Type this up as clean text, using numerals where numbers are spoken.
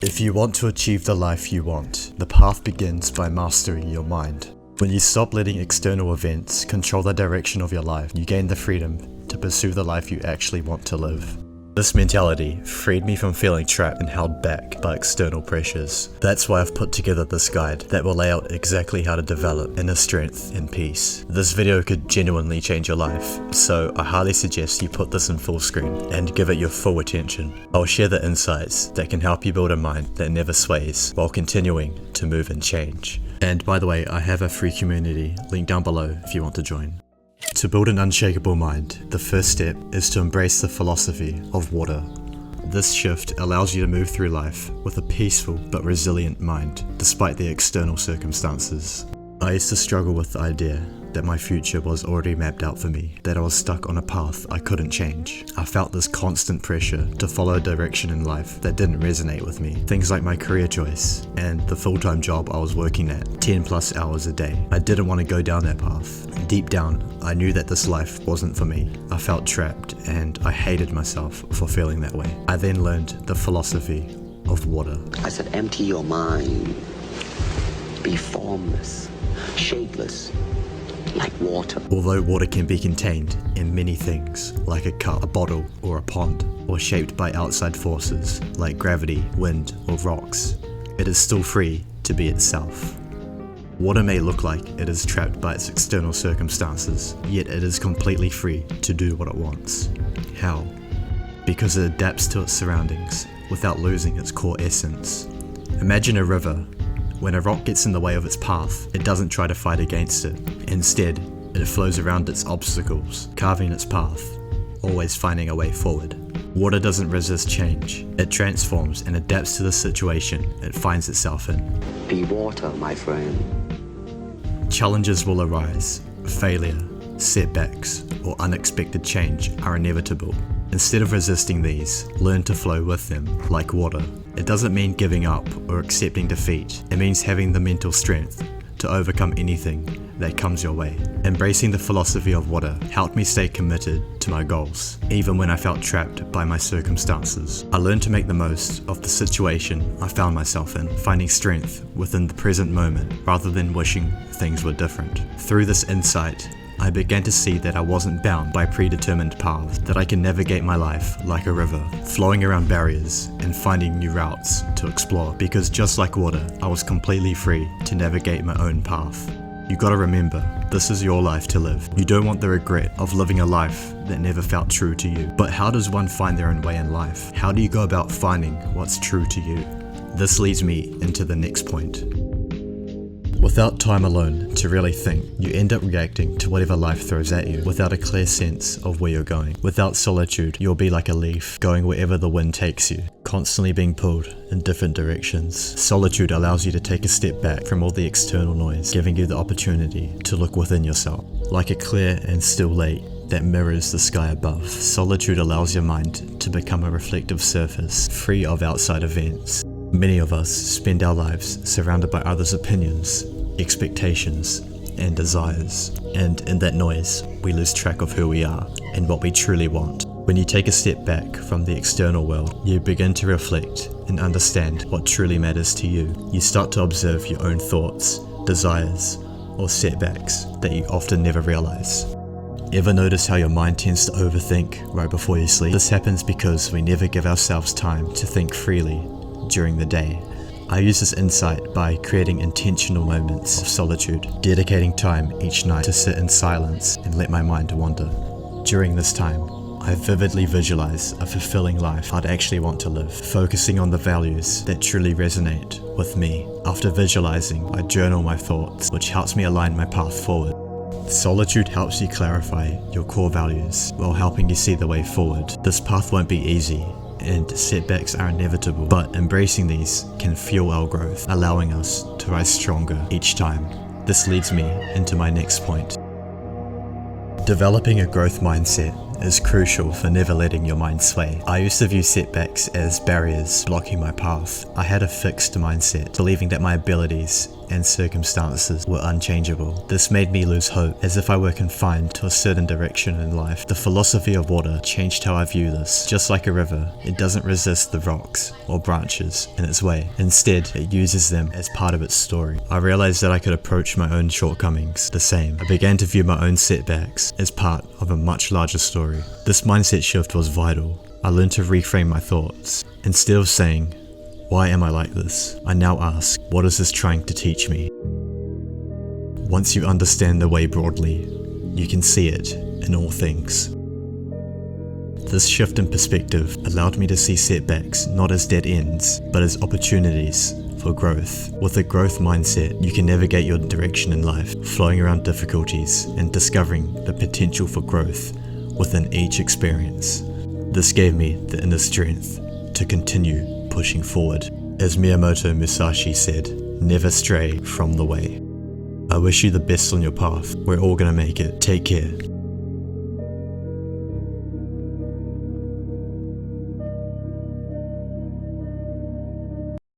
If you want to achieve the life you want, the path begins by mastering your mind. When you stop letting external events control the direction of your life, you gain the freedom to pursue the life you actually want to live. This mentality freed me from feeling trapped and held back by external pressures. That's why I've put together this guide that will lay out exactly how to develop inner strength and peace. This video could genuinely change your life, so I highly suggest you put this in full screen and give it your full attention. I'll share the insights that can help you build a mind that never sways while continuing to move and change. And by the way, I have a free community, link down below if you want to join. To build an unshakable mind, the first step is to embrace the philosophy of water. This shift allows you to move through life with a peaceful but resilient mind, despite the external circumstances. I used to struggle with the idea that my future was already mapped out for me, that I was stuck on a path I couldn't change. I felt this constant pressure to follow a direction in life that didn't resonate with me. Things like my career choice and the full-time job I was working at 10+ hours a day. I didn't want to go down that path. Deep down, I knew that this life wasn't for me. I felt trapped and I hated myself for feeling that way. I then learned the philosophy of water. I said, empty your mind. Be formless, shapeless, like water. Although water can be contained in many things, like a cup, a bottle, or a pond, or shaped by outside forces, like gravity, wind, or rocks, it is still free to be itself. Water may look like it is trapped by its external circumstances, yet it is completely free to do what it wants. How? Because it adapts to its surroundings without losing its core essence. Imagine a river. When a rock gets in the way of its path, it doesn't try to fight against it. Instead, it flows around its obstacles, carving its path, always finding a way forward. Water doesn't resist change. It transforms and adapts to the situation it finds itself in. Be water, my friend. Challenges will arise. Failure, setbacks, or unexpected change are inevitable. Instead of resisting these, learn to flow with them, like water. It doesn't mean giving up or accepting defeat. It means having the mental strength to overcome anything that comes your way. Embracing the philosophy of water helped me stay committed to my goals, even when I felt trapped by my circumstances. I learned to make the most of the situation I found myself in, finding strength within the present moment rather than wishing things were different. Through this insight, I began to see that I wasn't bound by predetermined paths, that I can navigate my life like a river, flowing around barriers and finding new routes to explore. Because just like water, I was completely free to navigate my own path. You gotta remember, this is your life to live. You don't want the regret of living a life that never felt true to you. But how does one find their own way in life? How do you go about finding what's true to you? This leads me into the next point. Without time alone to really think, you end up reacting to whatever life throws at you without a clear sense of where you're going. Without solitude, you'll be like a leaf, going wherever the wind takes you, constantly being pulled in different directions. Solitude allows you to take a step back from all the external noise, giving you the opportunity to look within yourself, like a clear and still lake that mirrors the sky above. Solitude allows your mind to become a reflective surface, free of outside events. Many of us spend our lives surrounded by others' opinions, expectations, and desires. And in that noise, we lose track of who we are and what we truly want. When you take a step back from the external world, you begin to reflect and understand what truly matters to you. You start to observe your own thoughts, desires, or setbacks that you often never realize. Ever notice how your mind tends to overthink right before you sleep? This happens because we never give ourselves time to think freely during the day. I use this insight by creating intentional moments of solitude, dedicating time each night to sit in silence and let my mind wander. During this time, I vividly visualize a fulfilling life I'd actually want to live, focusing on the values that truly resonate with me. After visualizing, I journal my thoughts, which helps me align my path forward. Solitude helps you clarify your core values while helping you see the way forward. This path won't be easy, and setbacks are inevitable, but embracing these can fuel our growth, allowing us to rise stronger each time. This leads me into my next point. Developing a growth mindset is crucial for never letting your mind sway. I used to view setbacks as barriers blocking my path. I had a fixed mindset, believing that my abilities and circumstances were unchangeable. This made me lose hope, as if I were confined to a certain direction in life. The philosophy of water changed how I view this. Just like a river, it doesn't resist the rocks or branches in its way. Instead, it uses them as part of its story. I realized that I could approach my own shortcomings the same. I began to view my own setbacks as part of a much larger story. This mindset shift was vital. I learned to reframe my thoughts. Instead of saying, "Why am I like this?" I now ask, "What is this trying to teach me?" Once you understand the way broadly, you can see it in all things. This shift in perspective allowed me to see setbacks not as dead ends, but as opportunities for growth. With a growth mindset, you can navigate your direction in life, flowing around difficulties and discovering the potential for growth within each experience. This gave me the inner strength to continue pushing forward. As Miyamoto Musashi said, never stray from the way. I wish you the best on your path. We're all gonna make it. Take care.